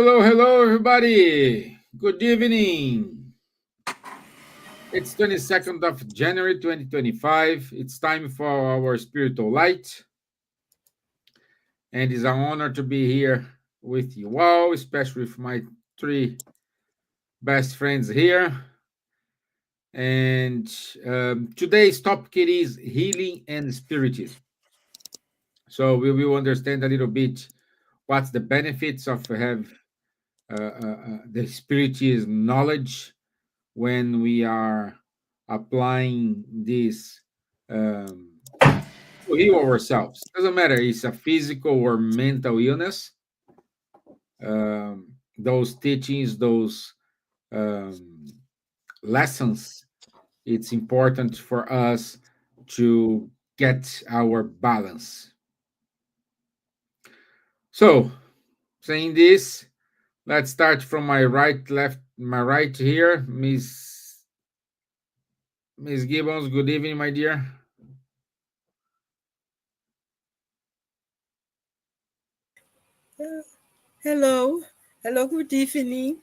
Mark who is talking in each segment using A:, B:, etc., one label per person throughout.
A: Hello, everybody. Good evening. It's 22nd of January 2025. It's time for our spiritual light. And it's an honor to be here with you all, especially with my three best friends here. And today's topic is healing and spiritism. So we will understand a little bit what's the benefits of have the spiritism knowledge when we are applying this to heal ourselves. Doesn't matter, it's a physical or mental illness. Those teachings, those um, lessons, it's important for us to get our balance. So, saying this, let's start from my right here, Miss Gibbons. Good evening, my dear.
B: Hello, good evening.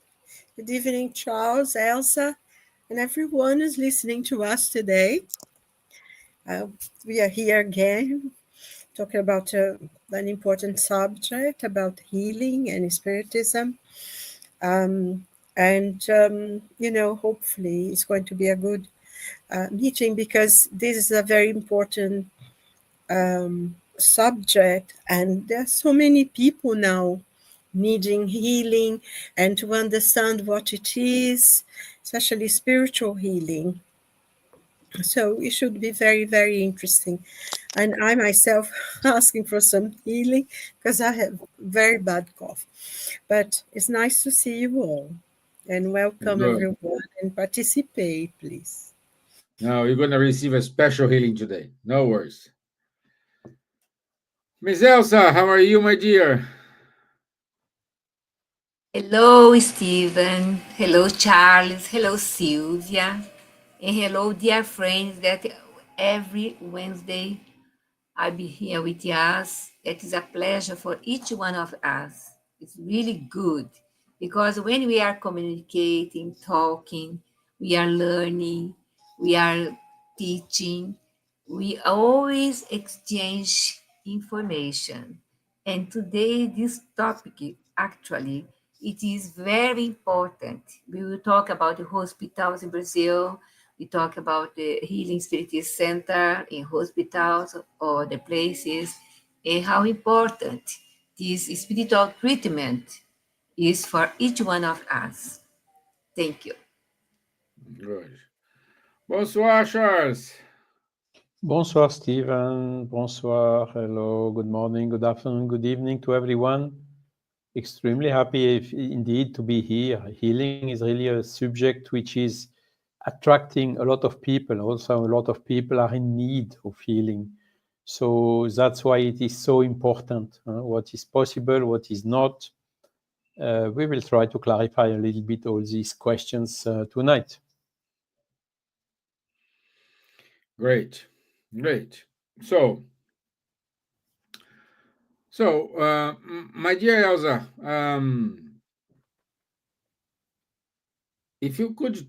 B: Good evening, Charles, Elsa, and everyone who's listening to us today. We are here again talking about an important subject about healing and spiritism. Hopefully it's going to be a good meeting because this is a very important subject, and there are so many people now needing healing and to understand what it is, especially spiritual healing. So it should be very, very interesting. And I myself asking for some healing because I have very bad cough. But it's nice to see you all, and welcome
A: Good.
B: everyone and participate, please.
A: No, you're going to receive a special healing today. No worries. Miss Elsa, how are you, my dear?
C: Hello, Stevan. Hello, Charles. Hello, Silvia. And hello, dear friends that every Wednesday I'll be here with us. It is a pleasure for each one of us. It's really good because when we are communicating, talking, we are learning, we are teaching, we always exchange information. And today, this topic actually it is very important. We will talk about the hospitals in Brazil. We talk about the Healing Spiritist Center in hospitals or the places, and how important this spiritual treatment is for each one of us. Thank you.
A: Good. Bonsoir, Charles.
D: Bonsoir, Steven. Bonsoir. Hello. Good morning, good afternoon, good evening to everyone. Extremely happy indeed to be here. Healing is really a subject which is attracting a lot of people. Also, a lot of people are in need of healing. So that's why it is so important. What is possible, what is not. We will try to clarify a little bit all these questions tonight.
A: Great. So, my dear Elsa, if you could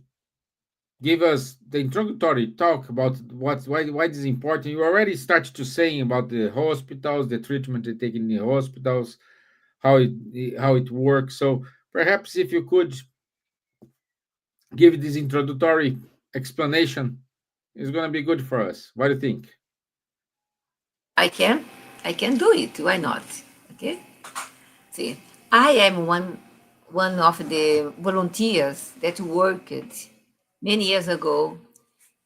A: give us the introductory talk about why this is important. You already started to saying about the hospitals, the treatment they take in the hospitals, how it works. So perhaps if you could give this introductory explanation, it's going to be good for us. What do you think?
C: I can, I can do it. Why not? Okay. See, I am one of the volunteers that worked many years ago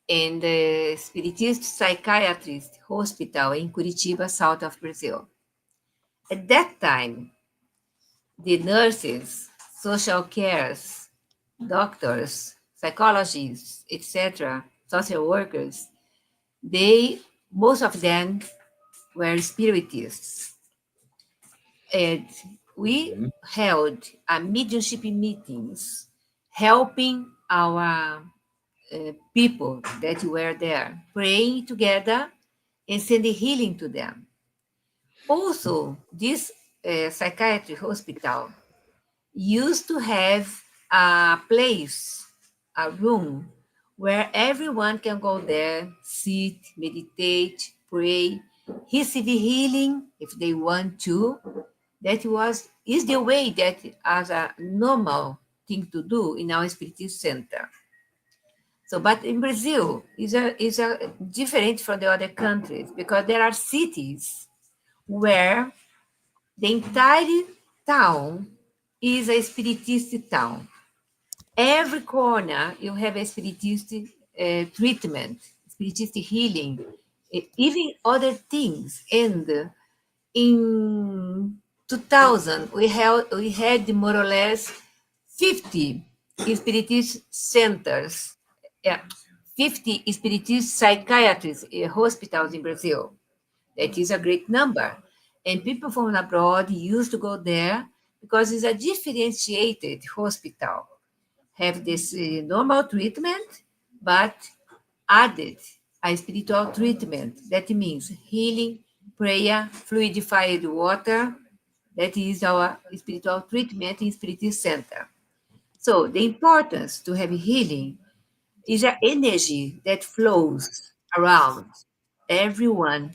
C: in the Spiritist Psychiatrist Hospital in Curitiba, south of Brazil. At that time, the nurses, social cares, doctors, psychologists, etc., social workers, they most of them were spiritists. And we
A: Mhm.
C: held a mediumship meetings helping our people that were there, praying together and sending healing to them. Also, this psychiatry hospital, used to have a place, a room, where everyone can go there, sit, meditate, pray, receive healing if they want to. That is the way that as a normal thing to do in our Spiritism Center. So, but in Brazil is a different from the other countries because there are cities where the entire town is a Spiritist town. Every corner you have a Spiritist treatment, Spiritist healing, even other things. And in 2000, we had more or less 50 Spiritist centers, yeah, 50 Spiritist psychiatrists hospitals in Brazil. That is a great number. And people from abroad used to go there because it's a differentiated hospital. Have this normal treatment, but added a spiritual treatment. That means healing, prayer, fluidified water. That is our spiritual treatment in Spiritist Center. So the importance to have healing is an energy that flows around everyone,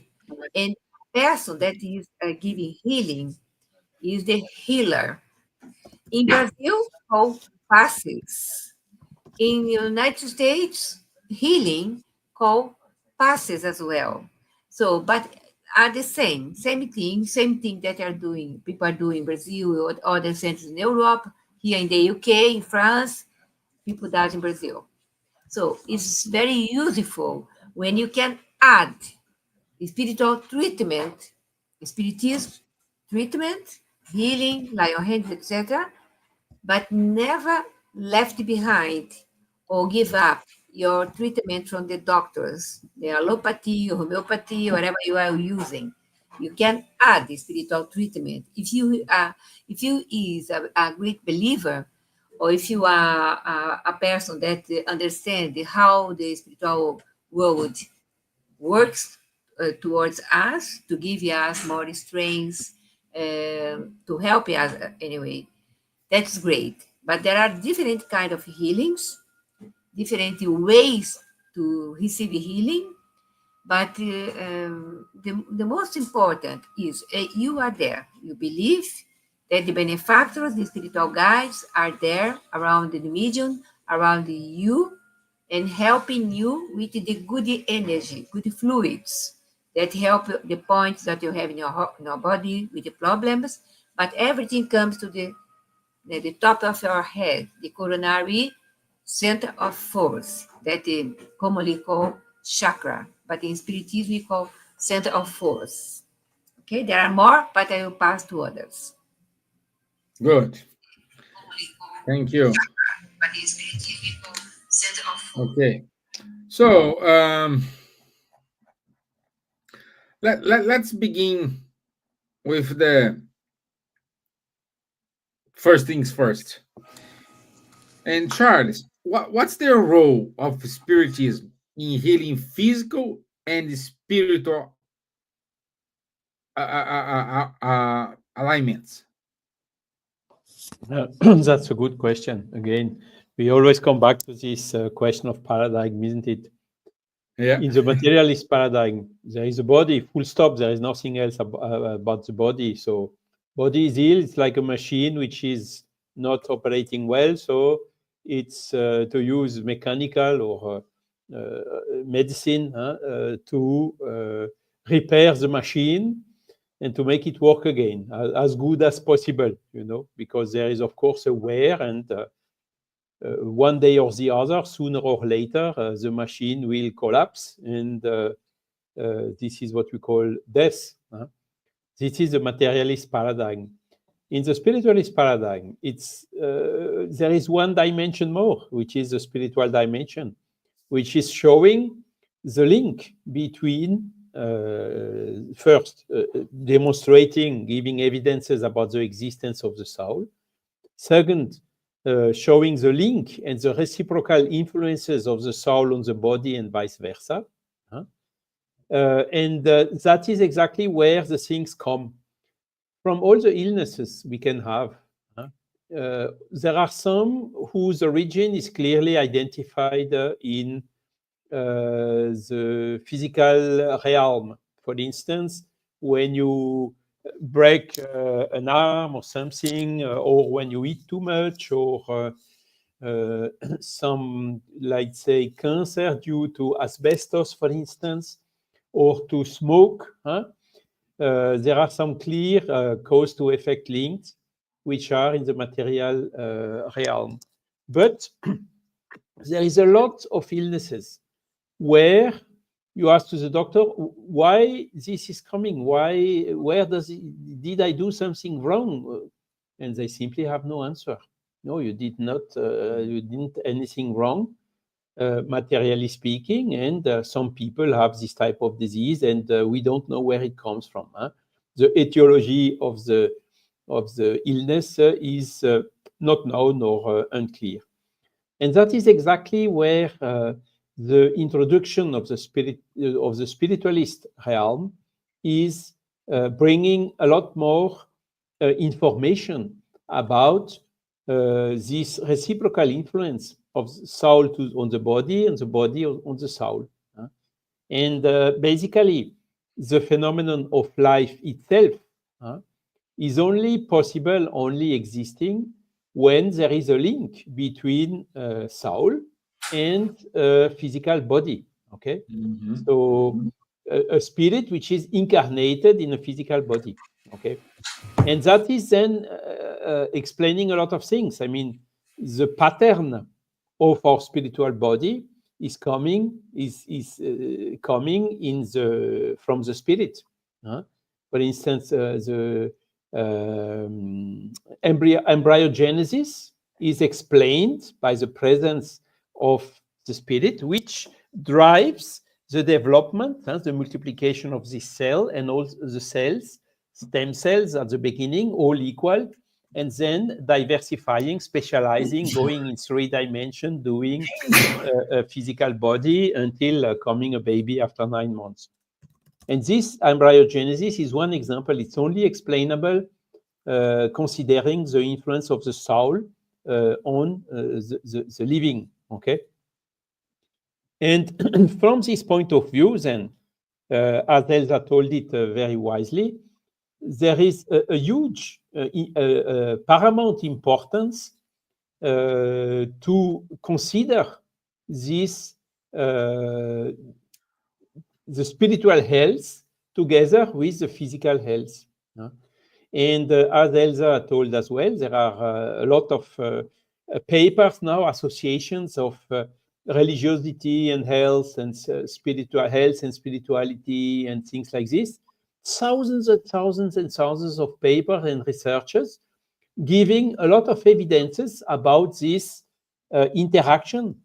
C: and person that is giving healing is the healer. In Brazil, called passes. In the United States, healing called passes as well. So, but are the same thing that are doing people are doing in Brazil or other centers in Europe, here in the UK, in France, people does in Brazil. So it's very useful when you can add spiritual treatment, spiritism treatment, healing, lay on hands, etc., but never left behind or give up your treatment from the doctors, the allopathy or homeopathy, whatever you are using. You can add the spiritual treatment. If you is a great believer, or if you are a person that understands how the spiritual world works towards us to give us more strength, to help us anyway. That's great. But there are different kind of healings, different ways to receive healing. But the most important is you are there. You believe that the benefactors, the spiritual guides are there around the medium, around you, and helping you with the good energy, good fluids that help the points that you have in your body with the problems. But everything comes to the top of your head, the coronary center of force, that is commonly called chakra, but in Spiritism we call center of force. Okay, there are more, but I will pass to others.
A: Good. Thank you.
C: But in Spiritism we call center of force.
A: Okay. So let's begin with the first things first. And Charles, what's the role of Spiritism in healing physical and spiritual alignments?
D: That's a good question. Again, we always come back to this question of paradigm, isn't it?
A: Yeah.
D: In the materialist paradigm, there is a body, full stop. There is nothing else about the body. So body is ill. It's like a machine which is not operating well. So it's to use mechanical or medicine to repair the machine and to make it work again as good as possible, because there is, of course, a wear, and one day or the other, sooner or later, the machine will collapse, and this is what we call death. This is the materialist paradigm. In the spiritualist paradigm, there is one dimension more, which is the spiritual dimension, which is showing the link between first demonstrating, giving evidences about the existence of the soul. Second, showing the link and the reciprocal influences of the soul on the body and vice versa. And that is exactly where the things come from. All the illnesses we can have, there are some whose origin is clearly identified in the physical realm. For instance, when you break an arm or something, or when you eat too much, or some, let's say, cancer due to asbestos, for instance, or to smoke. There are some clear cause to effect links which are in the material realm. But there is a lot of illnesses where you ask to the doctor, why this is coming? Why, where did I do something wrong? And they simply have no answer. No, you did not, you didn't anything wrong, materially speaking. And some people have this type of disease, and we don't know where it comes from. The etiology of the illness is not known or unclear. And that is exactly where the introduction of the spiritualist realm is bringing a lot more information about this reciprocal influence of soul on the body and the body on the soul. And basically, the phenomenon of life itself is only possible, only existing when there is a link between soul and physical body. Okay, so a spirit which is incarnated in a physical body. Okay, and that is then explaining a lot of things. I mean, the pattern of our spiritual body is coming coming from the spirit. For instance, the embryogenesis is explained by the presence of the spirit, which drives the development, the multiplication of this cell, and all the cells, stem cells at the beginning, all equal, and then diversifying, specializing, going in 3 dimensions, doing a physical body until coming a baby after 9 months. And this embryogenesis is one example. It's only explainable considering the influence of the soul on the living. Okay. And from this point of view, then, as Elsa told it very wisely, there is a huge paramount importance to consider this the spiritual health together with the physical health. And as Elsa told as well, there are a lot of papers now, associations of religiosity and health and spiritual health and spirituality and things like this. Thousands and thousands and thousands of papers and researchers giving a lot of evidences about this interaction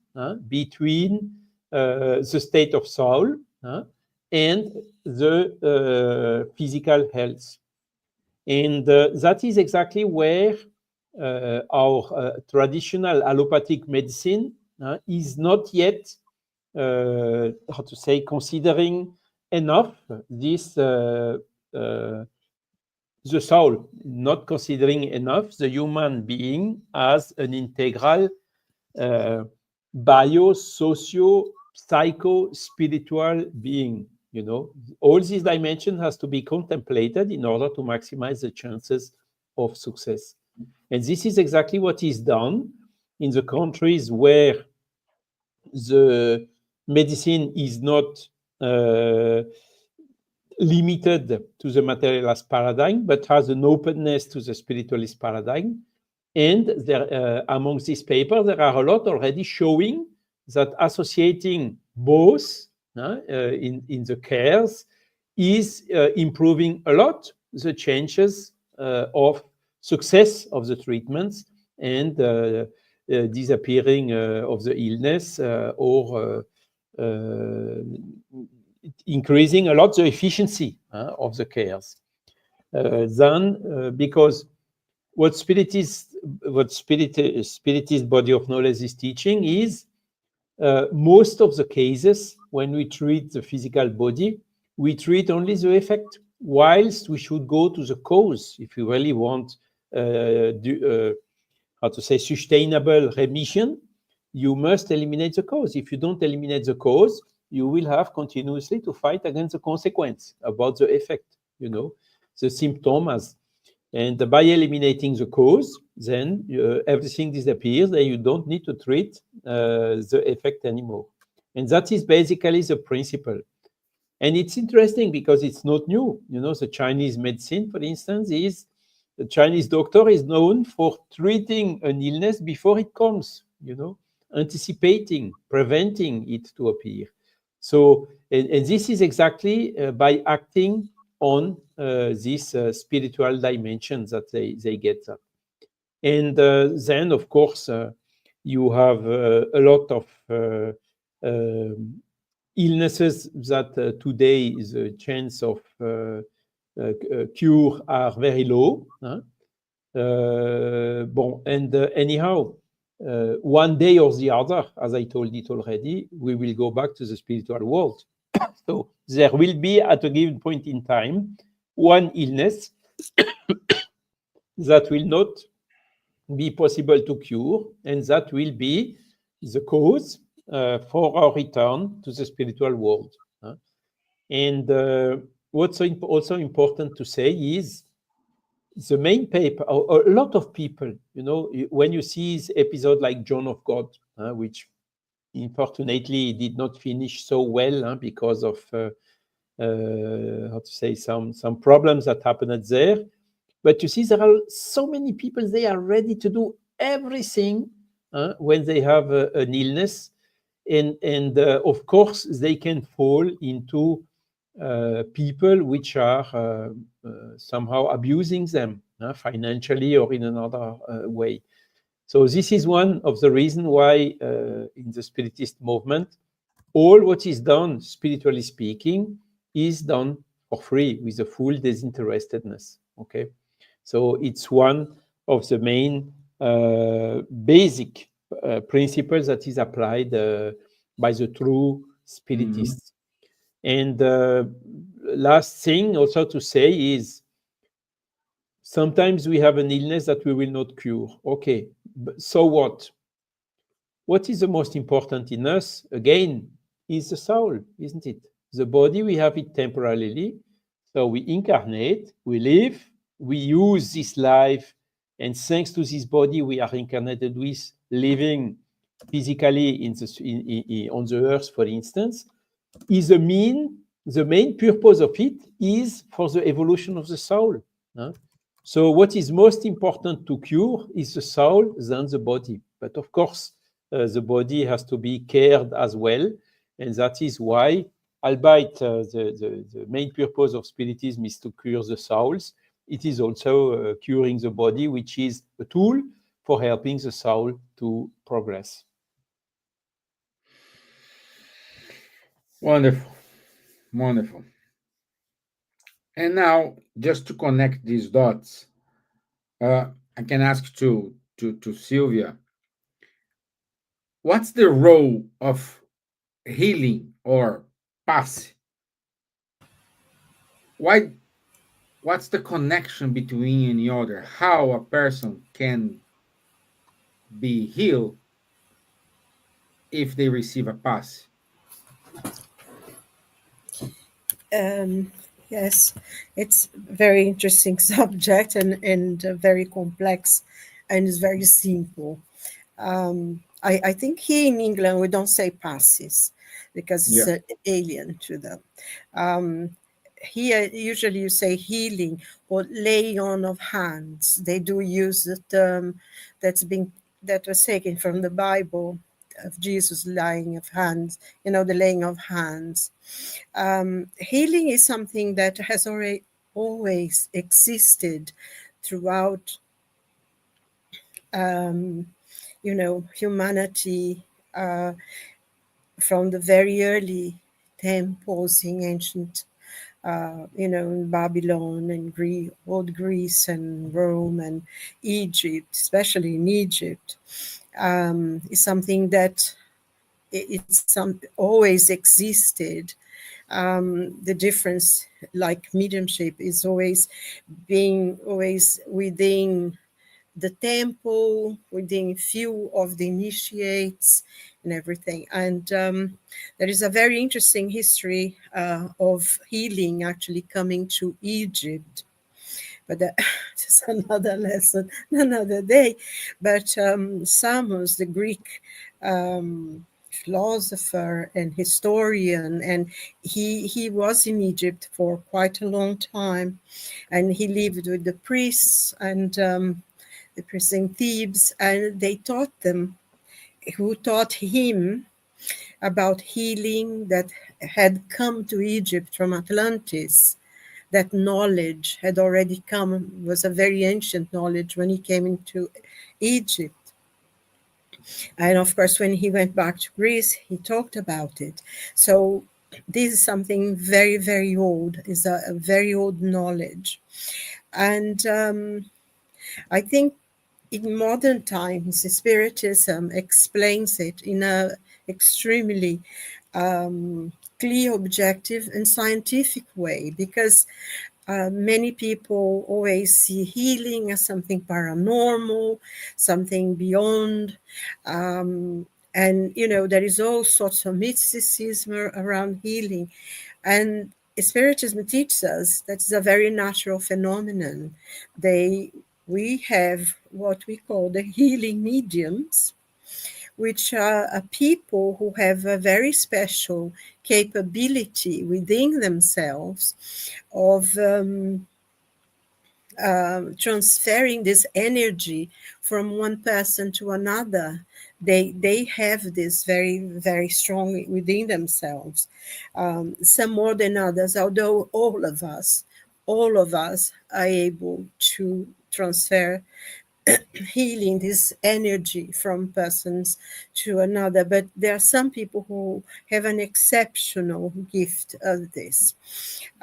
D: between the state of soul and the physical health. And that is exactly where our traditional allopathic medicine is not yet, how to say, considering enough this the soul, not considering enough the human being as an integral bio-socio psycho-spiritual being. You know, all these dimensions has to be contemplated in order to maximize the chances of success. And this is exactly what is done in the countries where the medicine is not limited to the materialist paradigm, but has an openness to the spiritualist paradigm. And there, amongst these papers, there are a lot already showing that associating both in the cares is improving a lot the chances of success of the treatments and disappearing of the illness or increasing a lot the efficiency of the cares. Then, because what Spiritist body of knowledge is teaching is most of the cases when we treat the physical body, we treat only the effect, whilst we should go to the cause if we really want how to say, sustainable remission, you must eliminate the cause. If you don't eliminate the cause, you will have continuously to fight against the consequence about the effect, the symptoms. And by eliminating the cause, then everything disappears and you don't need to treat the effect anymore. And that is basically the principle. And it's interesting because it's not new. The Chinese medicine, for instance, the Chinese doctor is known for treating an illness before it comes, anticipating, preventing it to appear. So, and this is exactly by acting on this spiritual dimension that they get that. And then, of course, you have a lot of illnesses that today the chance of cure are very low. Anyhow, one day or the other, as I told it already, we will go back to the spiritual world. So there will be, at a given point in time, one illness that will not be possible to cure, and that will be the cause for our return to the spiritual world. And what's also important to say is the main paper, a lot of people, when you see this episode like John of God, which unfortunately did not finish so well because of some problems that happened there. But you see, there are so many people, they are ready to do everything when they have an illness. And of course, they can fall into people which are somehow abusing them financially or in another way. So this is one of the reasons why in the Spiritist movement, all what is done, spiritually speaking, is done for free with a full disinterestedness. Okay, so it's one of the main basic principles that is applied by the true Spiritists. And last thing also to say is, sometimes we have an illness that we will not cure. Okay, but so what? What is the most important in us, again, is the soul, isn't it? The body, we have it temporarily. So we incarnate, we live, we use this life, and thanks to this body we are incarnated with, living physically on the earth, for instance, is the main purpose of it is for the evolution of the soul. So what is most important to cure is the soul than the body. But of course, the body has to be cared as well. And that is why, albeit the main purpose of Spiritism is to cure the souls, it is also curing the body, which is a tool for helping the soul to progress.
A: Wonderful. Wonderful. And now, just to connect these dots, I can ask to Silvia, what's the role of healing or passe? What's the connection between and the other? How a person can be healed if they receive a passe?
B: Yes, it's a very interesting subject and very complex, and it's very simple. I think here in England we don't say passes because it's alien to them. Here usually you say healing or laying on of hands. They do use the term that was taken from the Bible of Jesus laying of hands, the laying of hands. Healing is something that has always existed throughout humanity, from the very early temples in ancient in Babylon and old Greece and Rome and Egypt, especially in Egypt, is something that always existed. The difference, like mediumship, is always within the temple within few of the initiates and everything. And there is a very interesting history of healing actually coming to Egypt. But that's another lesson, another day. But Samos, the Greek philosopher and historian, and he was in Egypt for quite a long time, and he lived with the priests and the priests in Thebes, and they taught them, who taught him about healing that had come to Egypt from Atlantis. That knowledge had already come, was a very ancient knowledge when he came into Egypt. And of course, when he went back to Greece, he talked about it. So this is something very, very old, is a very old knowledge. And I think in modern times, Spiritism explains it in a extremely clear, objective, and scientific way, because many people always see healing as something paranormal, something beyond. And, you know, there is all sorts of mysticism around healing. And Spiritism teaches us that it's a very natural phenomenon. We have what we call the healing mediums, which are people who have a very special capability within themselves of transferring this energy from one person to another. They have this very, very strongly within themselves, some more than others, although all of us are able to transfer healing, this energy from persons to another. But there are some people who have an exceptional gift of this.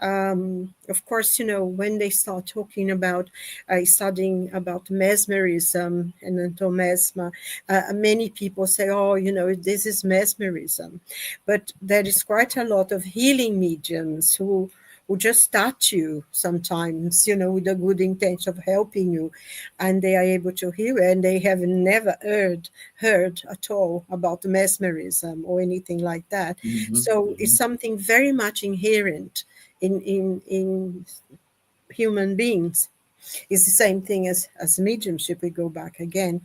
B: Of course, you know, when they start talking about studying about mesmerism and entomesma, many people say, oh, you know, this is mesmerism. But there is quite a lot of healing mediums who just touch you sometimes, you know, with a good intention of helping you, and they are able to heal, and they have never heard at all about mesmerism or anything like that. So it's something very much inherent in human beings. It's the same thing as mediumship. We go back again.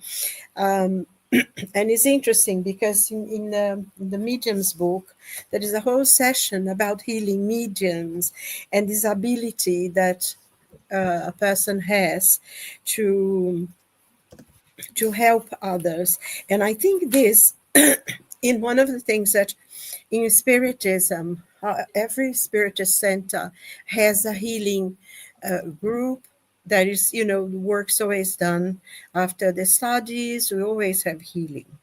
B: And it's interesting because in the mediums book, there is a whole session about healing mediums and this ability that a person has to help others. And I think this, in one of the things that in Spiritism, every Spiritist center has a healing group. That is, you know, work's always done after the studies. We always have healing.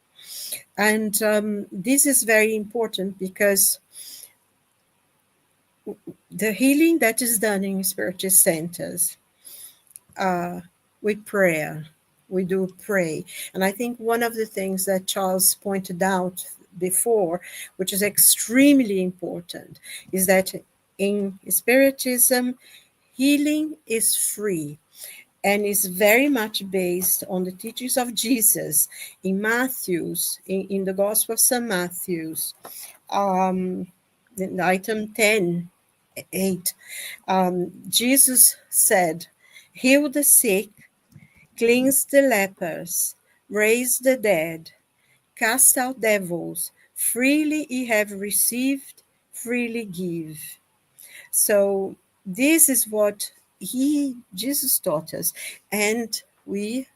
B: And this is very important because the healing that is done in Spiritist centers, with prayer, we do pray. And I think one of the things that Charles pointed out before, which is extremely important, is that in Spiritism, healing is free and is very much based on the teachings of Jesus in Matthew's, in the Gospel of St. Matthew's, in item 10:8. Jesus said, heal the sick, cleanse the lepers, raise the dead, cast out devils. Freely ye have received, freely give. So this is what Jesus taught us. And we,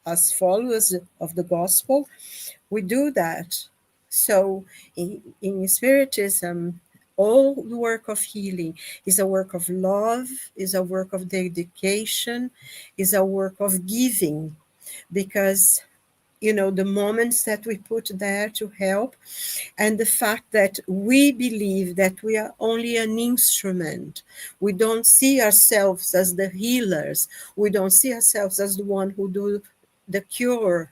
B: as followers of the gospel, we do that. So in Spiritism, all the work of healing is a work of love, is a work of dedication, is a work of giving, because, you know, the moments that we put there to help, and the fact that we believe that we are only an instrument. We don't see ourselves as the healers. We don't see ourselves as the one who do the cure,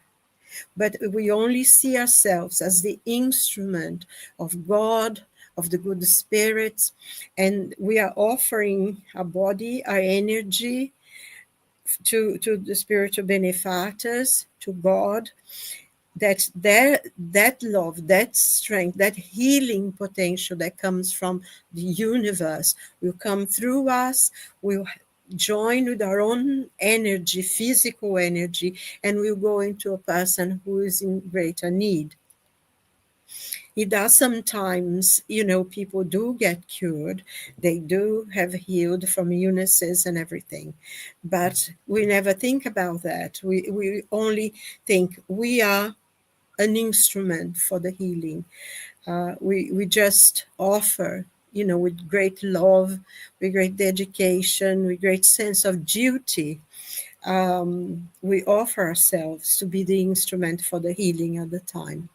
B: but we only see ourselves as the instrument of God, of the good spirits, and we are offering our body, our energy, to the spiritual benefactors, to God, that that love, that strength, that healing potential that comes from the universe will come through us, will join with our own energy, physical energy, and will go into a person who is in greater need. It does sometimes, people do get cured. They do have healed from illnesses and everything. But we never think about that. We only think we are an instrument for the healing. We just offer, with great love, with great dedication, with great sense of duty. We offer ourselves to be the instrument for the healing at the time.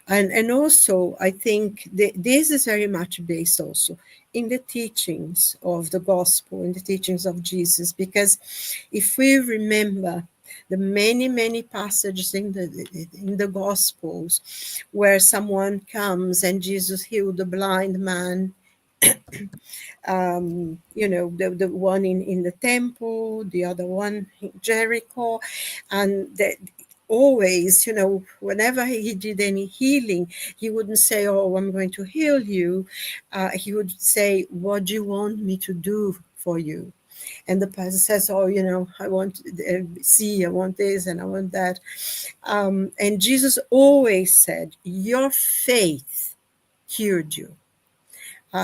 B: And also, I think this is very much based also in the teachings of the gospel, in the teachings of Jesus, because if we remember the many, many passages in the gospels where someone comes and Jesus healed the blind man, the one in the temple, the other one in Jericho, and always, whenever he did any healing, he wouldn't say, "Oh, I'm going to heal you." He would say, "What do you want me to do for you?" And the person says, "Oh, I want I want this and I want that." And Jesus always said, "Your faith cured you."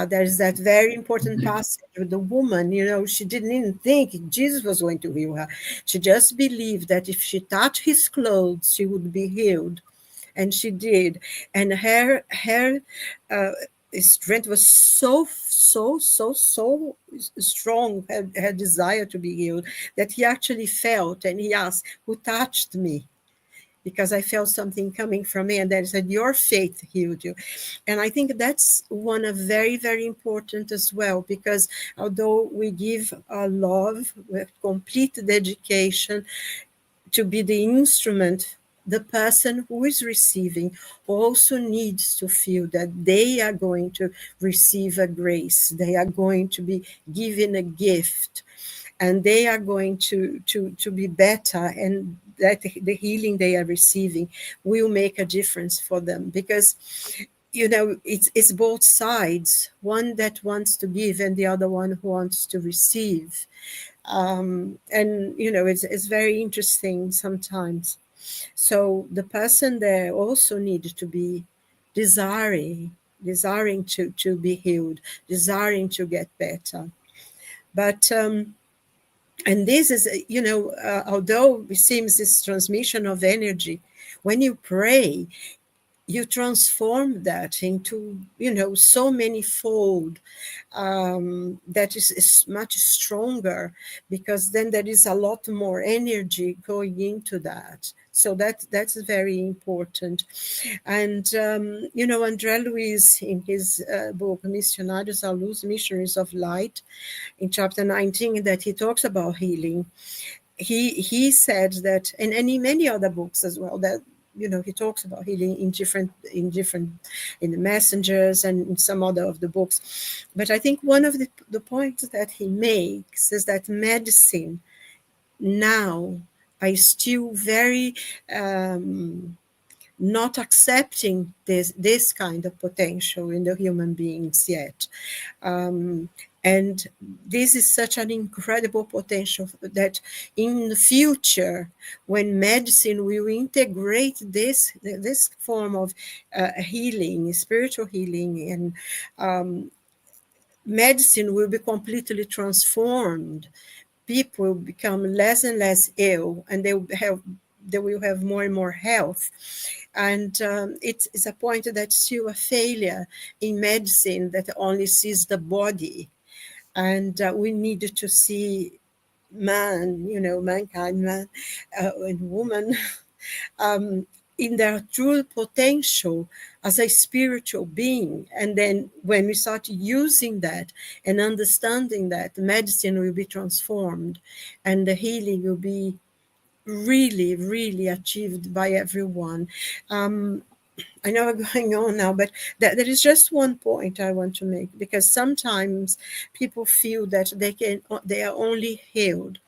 B: There's that very important passage with the woman, she didn't even think Jesus was going to heal her. She just believed that if she touched his clothes, she would be healed. And she did. And her strength was so strong, her desire to be healed, that he actually felt, and he asked, "Who touched me?" Because I felt something coming from me, and then said, "Your faith healed you." And I think that's one of very, very important as well, because although we give our love with complete dedication to be the instrument, the person who is receiving also needs to feel that they are going to receive a grace, they are going to be given a gift, and they are going to be better, and that the healing they are receiving will make a difference for them, because it's both sides, one that wants to give and the other one who wants to receive. And it's very interesting sometimes. So the person there also needs to be desiring to be healed, desiring to get better. But and this is, although it seems this transmission of energy, when you pray, you transform that into, so many fold, that is much stronger, because then there is a lot more energy going into that. So that's very important. And, André Luiz, in his book, Missionários à Luz, Missionaries of Light, in chapter 19, that he talks about healing, he said that, and in many other books as well, that he talks about healing in the Messengers and in some other of the books. But I think one of the points that he makes is that medicine now are still very not accepting this kind of potential in the human beings yet. And this is such an incredible potential that in the future, when medicine will integrate this form of healing, spiritual healing, and medicine will be completely transformed. People will become less and less ill, and they will have more and more health. And it's a point that's still a failure in medicine that only sees the body. And we need to see mankind, man and woman, in their true potential as a spiritual being. And then when we start using that and understanding that, medicine will be transformed and the healing will be really, really achieved by everyone. I know I'm going on now, but there is just one point I want to make, because sometimes people feel that they are only healed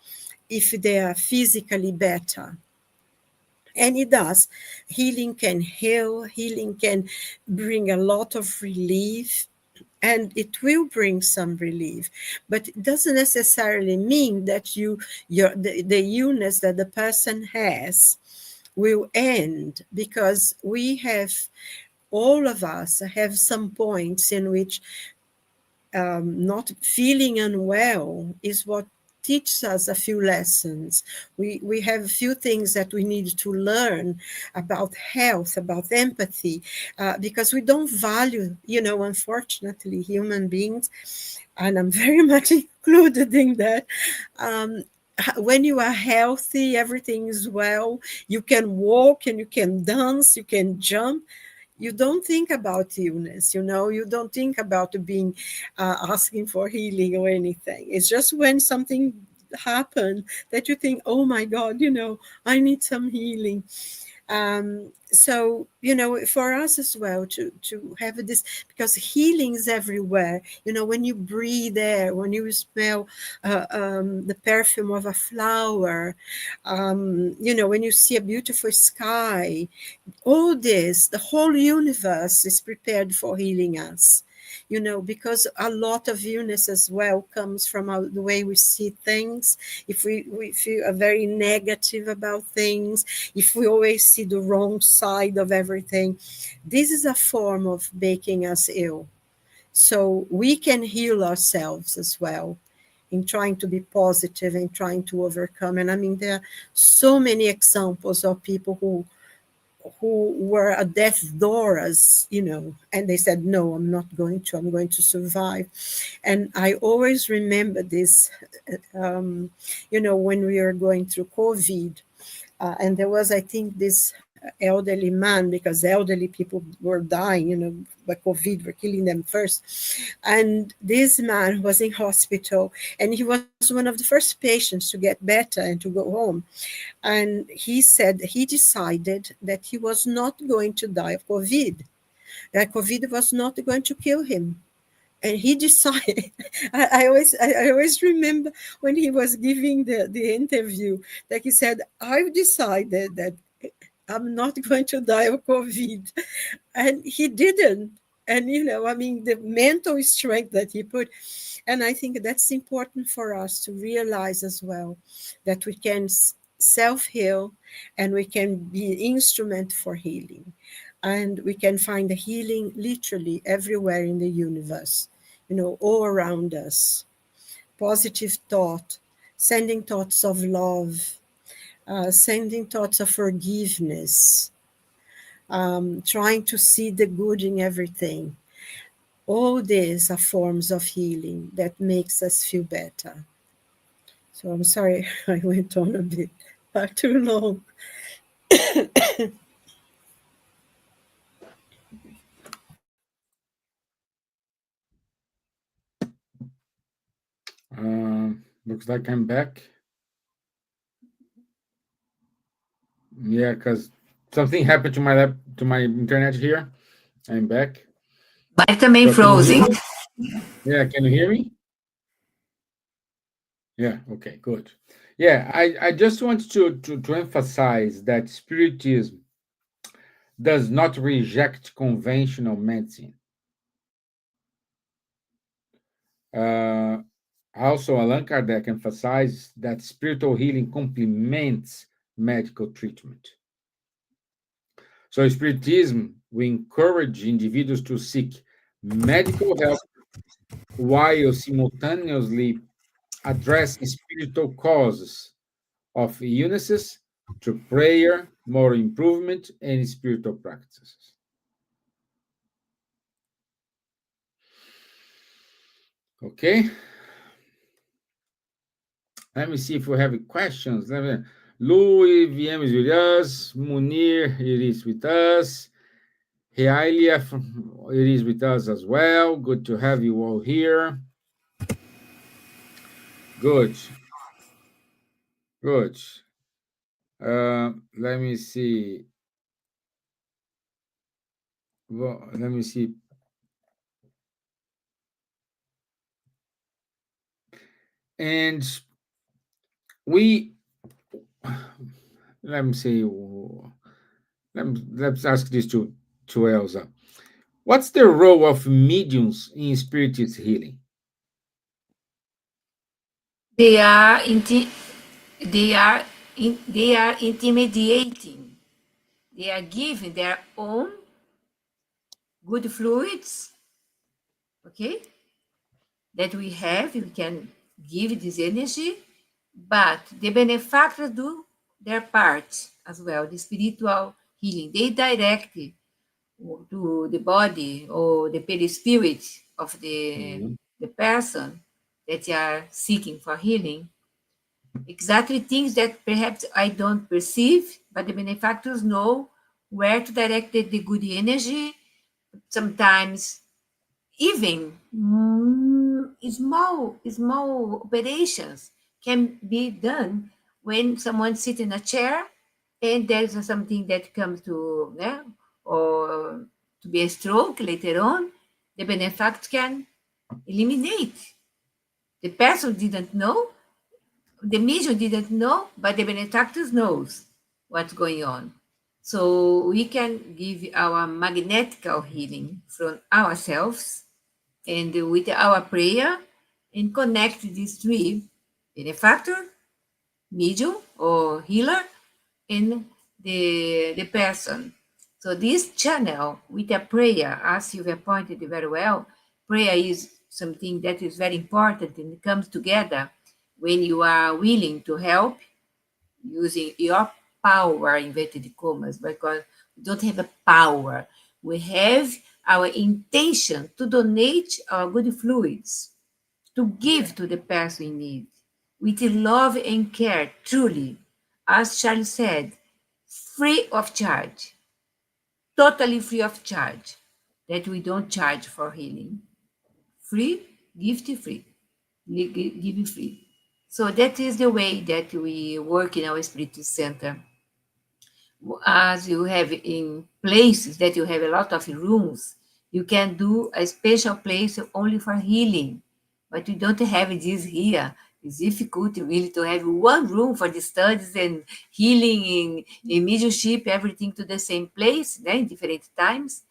B: if they are physically better. And it does. Healing can heal, healing can bring a lot of relief, and it will bring some relief, but it doesn't necessarily mean that the illness that the person has will end, because all of us have some points in which not feeling unwell is what teaches us a few lessons. We have a few things that we need to learn about health, about empathy, because we don't value, unfortunately, human beings, and I'm very much included in that. When you are healthy, everything is well. You can walk and you can dance, you can jump. You don't think about illness, you don't think about being asking for healing or anything. It's just when something happened that you think, oh my God, I need some healing. So, for us as well to have this, because healing is everywhere. When you breathe air, when you smell the perfume of a flower, when you see a beautiful sky, all this, the whole universe is prepared for healing us. Because a lot of illness as well comes from the way we see things. If we feel very negative about things, if we always see the wrong side of everything, this is a form of making us ill. So we can heal ourselves as well in trying to be positive and trying to overcome. And I mean, there are so many examples of people who were at death's doors, and they said, no, I'm going to survive. And I always remember this, when we were going through COVID, and there was, I think, this elderly man, because elderly people were dying, by COVID, were killing them first. And this man was in hospital, and he was one of the first patients to get better and to go home. And he said he decided that he was not going to die of COVID, that COVID was not going to kill him. And he decided, I always remember when he was giving the interview, that he said, I've decided that I'm not going to die of COVID. And he didn't. And, the mental strength that he put. And I think that's important for us to realize as well, that we can self-heal and we can be an instrument for healing. And we can find the healing literally everywhere in the universe, all around us. Positive thought, sending thoughts of love, sending thoughts of forgiveness, trying to see the good in everything. All these are forms of healing that makes us feel better. So I'm sorry I went on a bit too long.
A: Looks like I'm back. Yeah, because something happened to my internet here. I'm back.
C: Mas também
A: So can you hear
C: frozen.
A: me? Yeah, can you hear me? Yeah, okay, good. Yeah, I just want to emphasize that Spiritism does not reject conventional medicine. Also, Allan Kardec emphasizes that spiritual healing complements medical treatment. So, Spiritism, we encourage individuals to seek medical help while simultaneously addressing spiritual causes of illnesses through prayer, moral improvement, and spiritual practices. Okay? Let me see if we have questions. Louis VM is with us. Munir, it is with us. Heilia, it is with us as well. Good to have you all here. Good. Good. Let me see. Well, let me see. And we let me see. Let's ask this to Elsa. What's the role of mediums in spiritist healing?
C: They are they are intermediating. They are giving their own good fluids, okay, that we have. We can give this energy, but the benefactors do their part as well. The spiritual healing, they direct to the body or the perispirit of the person that you are seeking for healing. Exactly things that perhaps I don't perceive, but the benefactors know where to direct the good energy. Sometimes even small operations can be done when someone sits in a chair and there's something that comes to or to be a stroke later on. The benefactor can eliminate. The person didn't know, the medium didn't know, but the benefactor knows what's going on. So we can give our magnetical healing from ourselves and with our prayer and connect these three: benefactor, medium or healer, and the person. So this channel with a prayer, as you have pointed very well, prayer is something that is very important and it comes together when you are willing to help using your power, inverted commas, because we don't have a power. We have our intention to donate our good fluids, to give to the person in need, with love and care, truly, as Charlie said, free of charge, totally free of charge, that we don't charge for healing. Free, gift free, give free. So that is the way that we work in our Spirit Center. As you have in places that you have a lot of rooms, you can do a special place only for healing, but we don't have this here. It's difficult really to have one room for the studies and healing in mediumship, everything to the same place, in different times,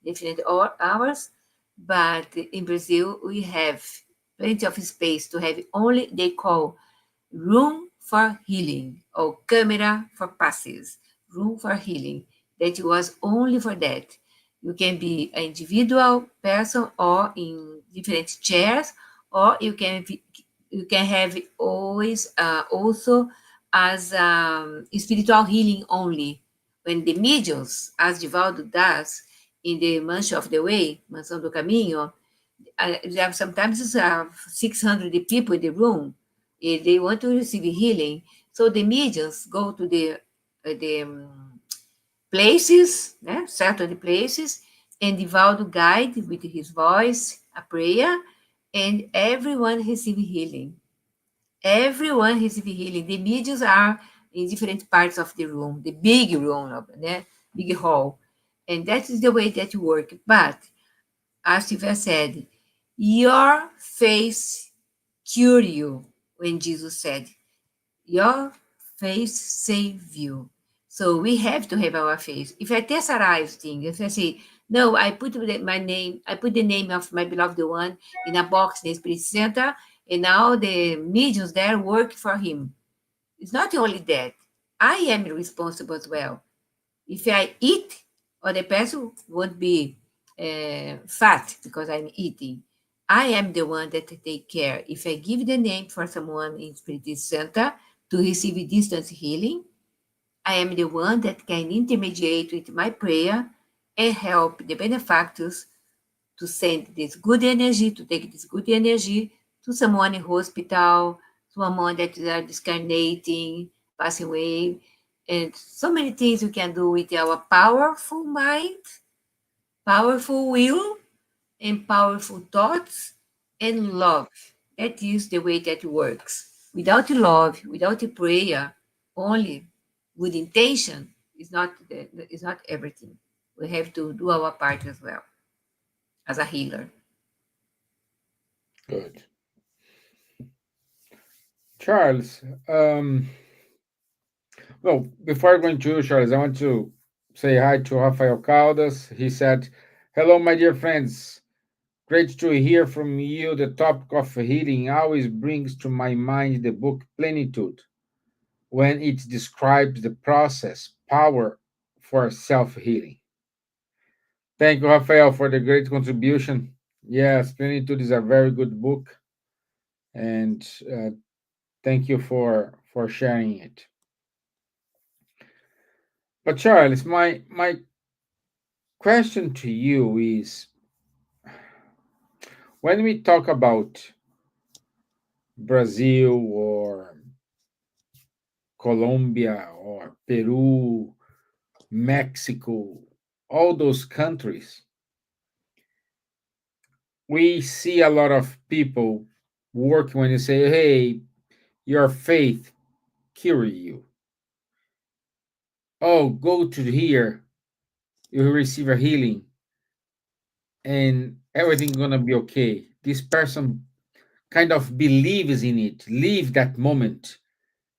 C: different hours. But in Brazil, we have plenty of space to have only, they call room for healing or camera for passes, room for healing. That was only for that. You can be an individual person or in different chairs, or you can have always also as spiritual healing only. When the mediums, as Divaldo does in the Mancha of the Way, Mansão do Caminho, there are sometimes 600 people in the room. They want to receive healing. So the mediums go to the places, certain places, and Divaldo guide with his voice, a prayer, and everyone receive healing. Everyone receive healing. The mediums are in different parts of the room, the big room, big hall. And that is the way that you work. But as Silvia said, your faith cure you, when Jesus said, your faith save you. So we have to have our faith. If I tesserize things, if I say, no, I put my name, I put the name of my beloved one in a box in the Spirit Center, and now the mediums there work for him. It's not only that. I am responsible as well. If I eat, other person won't be fat because I'm eating. I am the one that take care. If I give the name for someone in Spirit Center to receive distance healing, I am the one that can intermediate with my prayer and help the benefactors to send this good energy, to take this good energy to someone in hospital, someone that is discarnating, passing away, and so many things we can do with our powerful mind, powerful will, and powerful thoughts and love. That is the way that works. Without love, without prayer, only good intention is not everything. We have to do our part as well as a healer.
A: Good. Charles, well, before going to you, Charles, I want to say hi to Rafael Caldas. He said, "Hello, my dear friends. Great to hear from you. The topic of healing always brings to my mind the book Plenitude when it describes the process, power for self healing." Thank you, Rafael, for the great contribution. Yes, Plenitude is a very good book, and thank you for sharing it. But Charles, my question to you is, when we talk about Brazil or Colombia or Peru, Mexico, all those countries, we see a lot of people working when you say, "Hey, your faith cure you. Oh, go to here, you will receive a healing, and everything's gonna be okay." This person kind of believes in it, live that moment,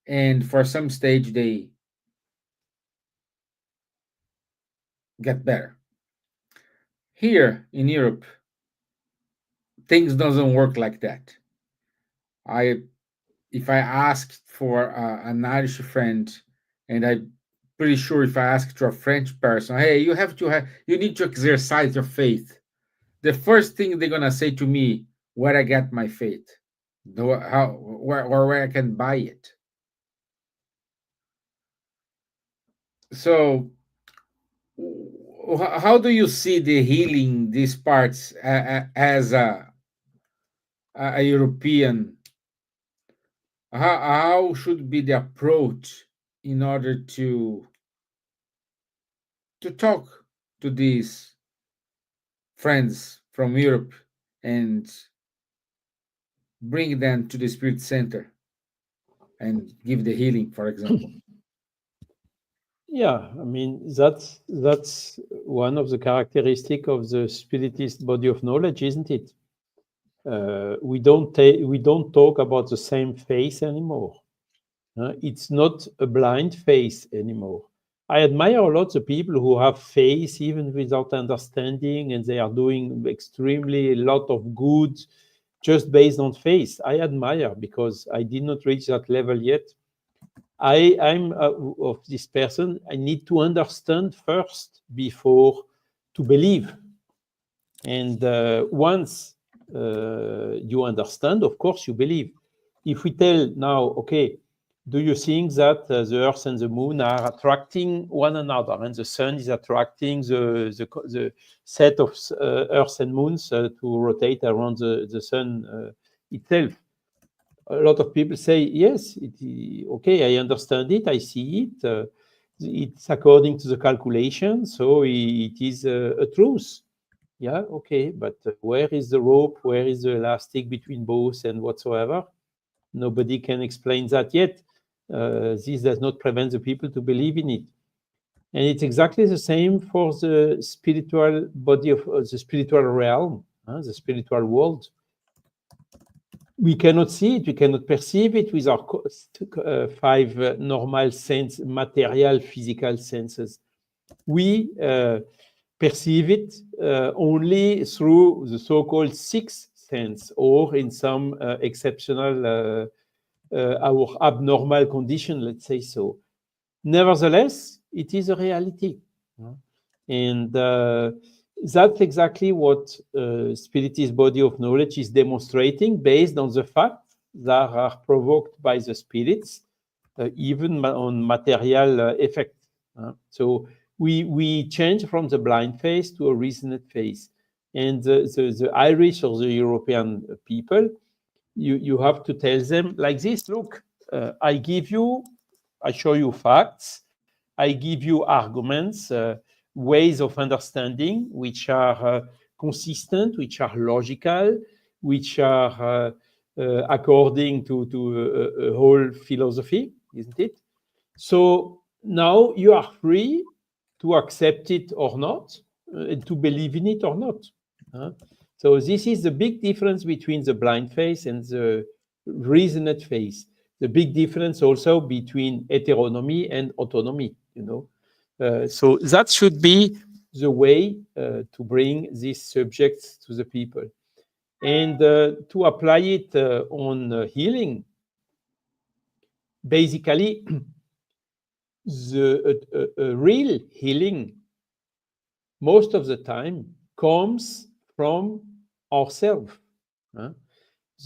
A: and for some stage they get better. Here in Europe, things doesn't work like that. I If I asked for an Irish friend, and I'm pretty sure if I ask to a French person, "Hey, you need to exercise your faith," the first thing they're gonna say to me, "Where I get my faith, where I can buy it." So, how do you see the healing these parts as a European? How should be the approach in order to talk to these friends from Europe and bring them to the Spirit Center and give the healing, for example?
D: Yeah, I mean that's one of the characteristic of the spiritist body of knowledge, isn't it? We don't talk about the same face anymore. It's not a blind face anymore. I admire a lot the people who have faith even without understanding, and they are doing extremely a lot of good just based on faith. I admire because I did not reach that level yet. I'm of this person. I need to understand first before to believe. And once you understand, of course, you believe. If we tell now, okay, do you think that the Earth and the Moon are attracting one another, and the Sun is attracting the set of Earth and Moons to rotate around the Sun itself? A lot of people say, yes, okay, I understand it, I see it. It's according to the calculation, so it is a truth. Yeah, okay, but where is the rope? Where is the elastic between both and whatsoever? Nobody can explain that yet. This does not prevent the people to believe in it. And it's exactly the same for the spiritual body of the spiritual realm, the spiritual world. We cannot see it, we cannot perceive it with our five normal sense, material, physical senses. We perceive it only through the so-called sixth sense, or in some exceptional or abnormal condition, let's say so. Nevertheless, it is a reality. And that's exactly what Spiritist body of knowledge is demonstrating based on the facts that are provoked by the spirits, even on material effects. So we change from the blind face to a reasoned face. And the Irish or the European people, you have to tell them like this: look, I show you facts, I give you arguments, ways of understanding which are consistent, which are logical, which are according to a whole philosophy, isn't it? So now you are free to accept it or not, and to believe in it or not. So this is the big difference between the blind faith and the reasoned faith. the big difference also between heteronomy and autonomy, So that should be the way to bring these subjects to the people. And to apply it on healing, basically, the real healing, most of the time, comes from ourselves.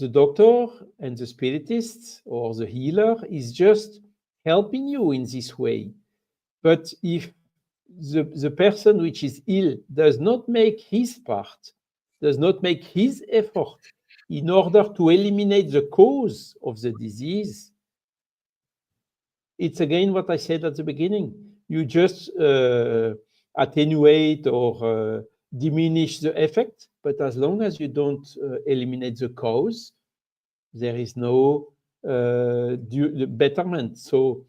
D: The doctor and the spiritist or the healer is just helping you in this way. But if the person which is ill does not make his part, does not make his effort in order to eliminate the cause of the disease, it's again what I said at the beginning. You just attenuate or diminish the effect, but as long as you don't eliminate the cause, there is no betterment. So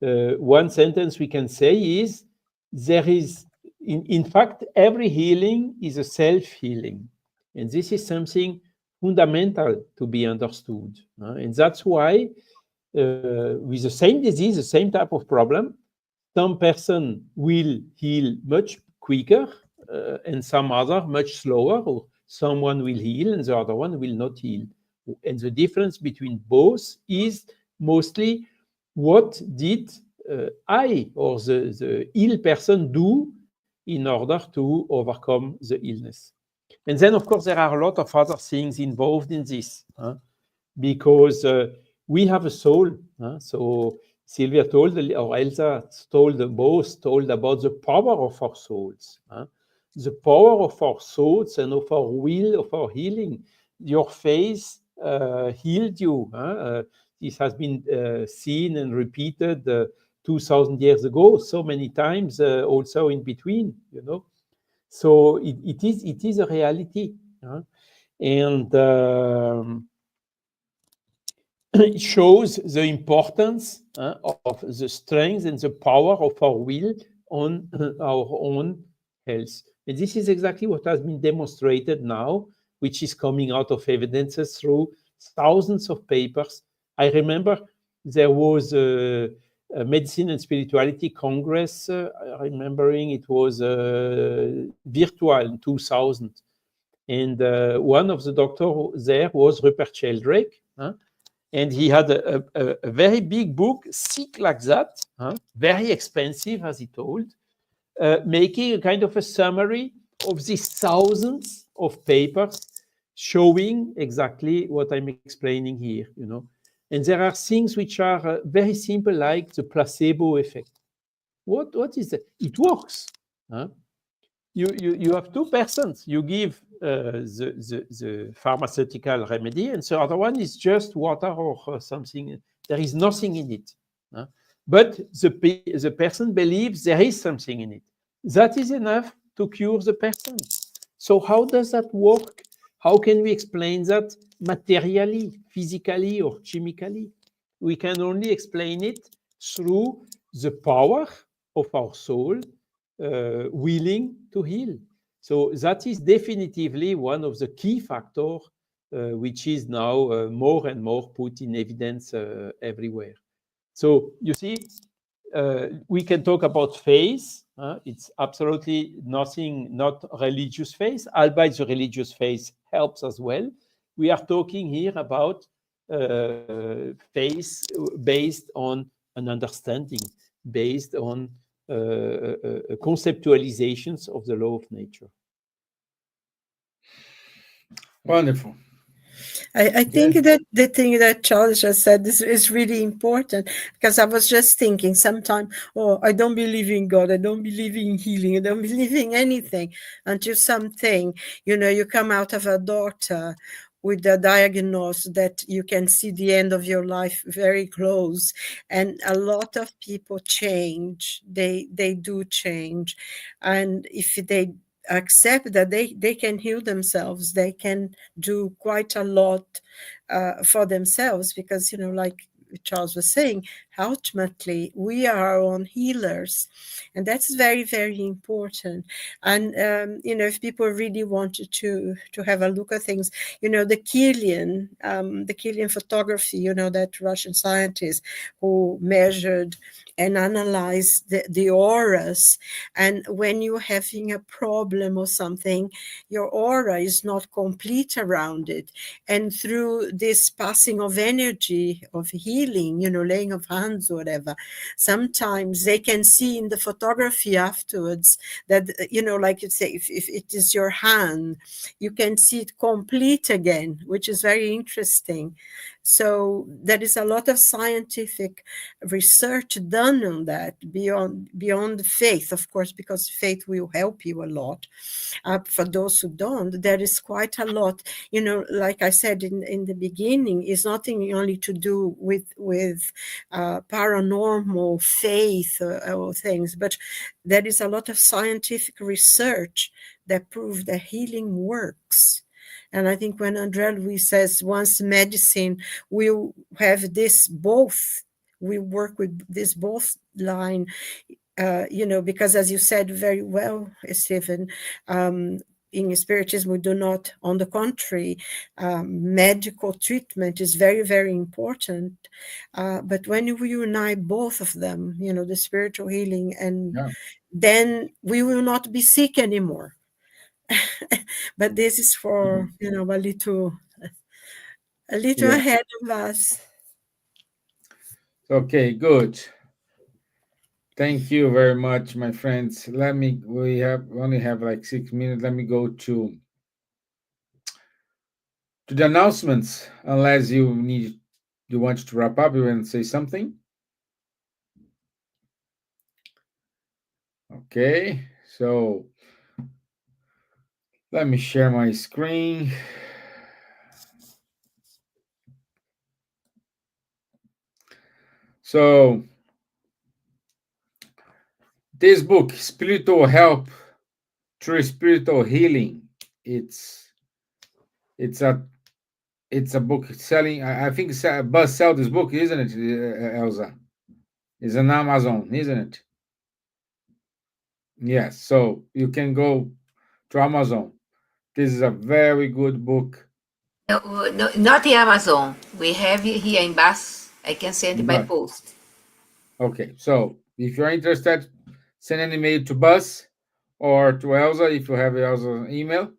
D: one sentence we can say is, there is, in fact, every healing is a self-healing. And this is something fundamental to be understood. And that's why with the same disease, the same type of problem, some person will heal much quicker and some other much slower, or someone will heal and the other one will not heal. And the difference between both is mostly what did I or the ill person do in order to overcome the illness. And then, of course, there are a lot of other things involved in this, because we have a soul. So Silvia told, or Elsa told about the power of our souls. The power of our souls and of our will, of our healing. Your face healed you. This has been seen and repeated 2,000 years ago, so many times, also in between, So it is a reality. And it shows the importance of the strength and the power of our will on our own health. And this is exactly what has been demonstrated now, which is coming out of evidences through thousands of papers. I remember there was a Medicine and Spirituality Congress, remembering it was virtual in 2000. And one of the doctors there was Rupert Sheldrake. And he had a very big book, thick like that, very expensive, as he told, making a kind of a summary of these thousands of papers showing exactly what I'm explaining here, And there are things which are very simple, like the placebo effect. What is that? It works. You have two persons. You give the pharmaceutical remedy, and the other one is just water or something. There is nothing in it. But the person believes there is something in it. That is enough to cure the person. So how does that work? How can we explain that materially, physically, or chemically? We can only explain it through the power of our soul willing to heal. So that is definitively one of the key factors which is now more and more put in evidence everywhere. So you see, we can talk about faith. It's absolutely nothing, not religious faith, albeit the religious faith helps as well. We are talking here about faith based on an understanding, based on conceptualizations of the law of nature.
A: Wonderful.
B: I think that the thing that Charles just said is really important, because I was just thinking sometimes, I don't believe in God, I don't believe in healing, I don't believe in anything, until something, you come out of a doctor with the diagnosis that you can see the end of your life very close. And a lot of people change, they do change. And if they accept that they can heal themselves, they can do quite a lot for themselves, because like Charles was saying, ultimately we are our own healers, and that's very, very important. And if people really wanted to have a look at things, the Kilian photography, that Russian scientist who measured and analyzed the auras, and when you're having a problem or something, your aura is not complete around it, and through this passing of energy of healing, laying of hands or whatever, sometimes they can see in the photography afterwards that, like you say, if it is your hand, you can see it complete again, which is very interesting. So there is a lot of scientific research done on that beyond faith, of course, because faith will help you a lot. For those who don't, there is quite a lot. Like I said in the beginning, it's nothing only to do with paranormal faith or things, but there is a lot of scientific research that proves that healing works. And I think when André Luiz says once medicine will have this both, we work with this both line, because as you said very well, Stevan, in Spiritism, we do not, on the contrary, medical treatment is very, very important. But when we unite both of them, the spiritual healing, and then we will not be sick anymore. But this is for, a little ahead of us.
A: Okay, good. Thank you very much, my friends. We only have like 6 minutes. Let me go to the announcements, unless you want to wrap up, you want to say something? Okay, so let me share my screen. So this book, Spiritual Help Through Spiritual Healing, it's a book selling. I think Buzz sell this book, isn't it, Elsa? It's on Amazon, isn't it? Yes. So you can go to Amazon. This is a very good book.
C: No, not the Amazon. We have it here in Bus. I can send it by post.
A: Okay. So if you're interested, send an email to Buzz or to Elsa if you have Elsa's email.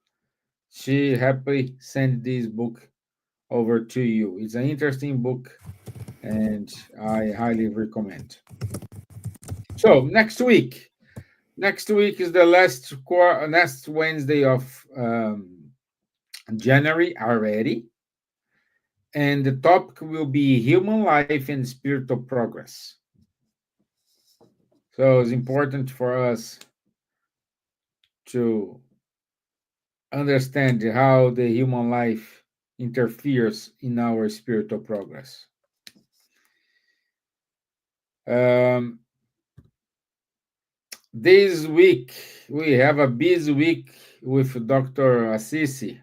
A: She happily send this book over to you. It's an interesting book, and I highly recommend. So next week is the last Wednesday of January already, and the topic will be human life and spiritual progress. So it's important for us to understand how the human life interferes in our spiritual progress. This week, we have a busy week with Dr. Assisi.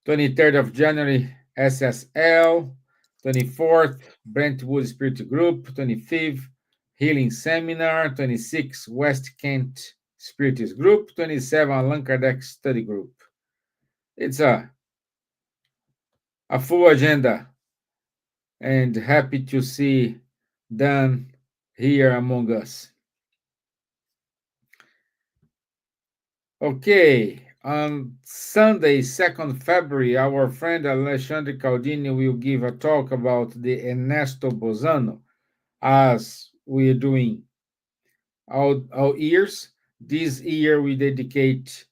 A: 23rd of January, SSL. 24th, Brentwood Spirit Group. 25th, Healing Seminar. 26th, West Kent Spiritist Group. 27th, Allan Kardec Study Group. It's a full agenda, and happy to see Dan here among us. Okay, on Sunday, 2nd February, our friend Alexandre Caldini will give a talk about the Ernesto Bozano, as we are doing all years. This year, we dedicate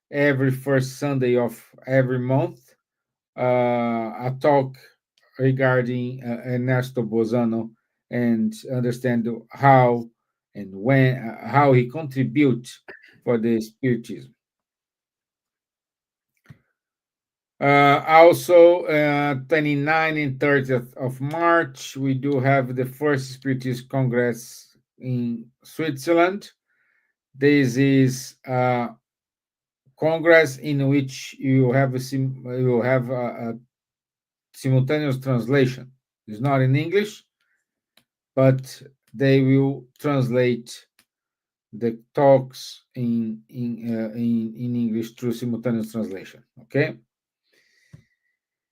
A: every first Sunday of every month a talk regarding Ernesto Bozano, and understand how and how he contributes for the Spiritism. Also, 29th and 30th of March, we do have the first Spiritist Congress in Switzerland. This is a congress in which you have a simultaneous translation. It's not in English, but they will translate the talks in English through simultaneous translation. Okay.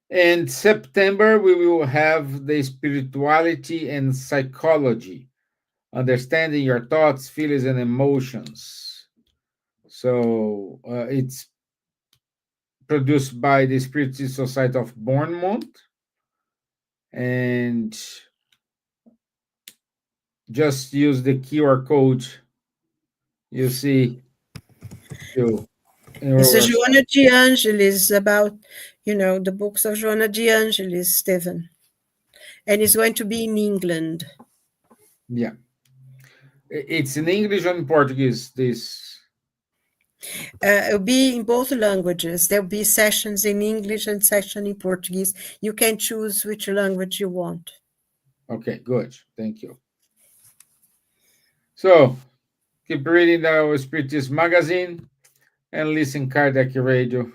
A: And September we will have the spirituality and psychology, understanding your thoughts, feelings, and emotions. So it's produced by the Spiritism Society of Bournemouth, and just use the QR code you see to enroll
B: It's a
A: yourself.
B: Joanna de Angelis about, the books of Joanna de Angelis, Stevan. And it's going to be in England.
A: Yeah. It's in English and Portuguese, this.
B: It'll be in both languages. There'll be sessions in English and session in Portuguese. You can choose which language you want.
A: Okay, good. Thank you. So, keep reading our Spiritist magazine and listen Kardec radio.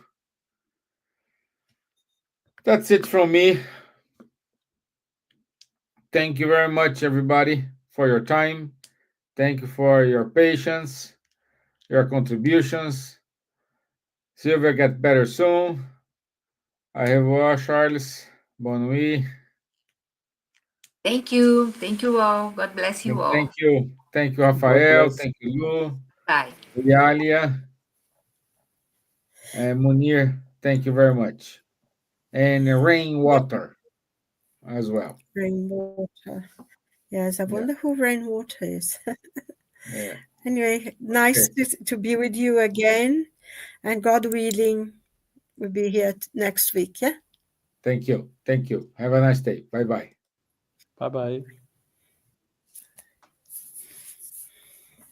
A: That's it from me. Thank you very much, everybody, for your time. Thank you for your patience, your contributions. Silvia, get better soon. Au revoir, Charles. Bonne nuit.
C: Thank you. Thank you all. God bless you all.
A: Thank you. Thank you,
D: God
A: Rafael.
D: bless.
A: Thank you, Lu.
C: Bye.
A: Yalia. And Munir, thank you very much. And rainwater as well.
B: Rainwater. Yes, I
A: Yeah.
B: wonder who Rainwater is.
A: Yeah.
B: Anyway, nice to be with you again. And God willing, we'll be here next week. Yeah.
A: Thank you. Thank you. Have a nice day. Bye-bye.
D: Bye bye.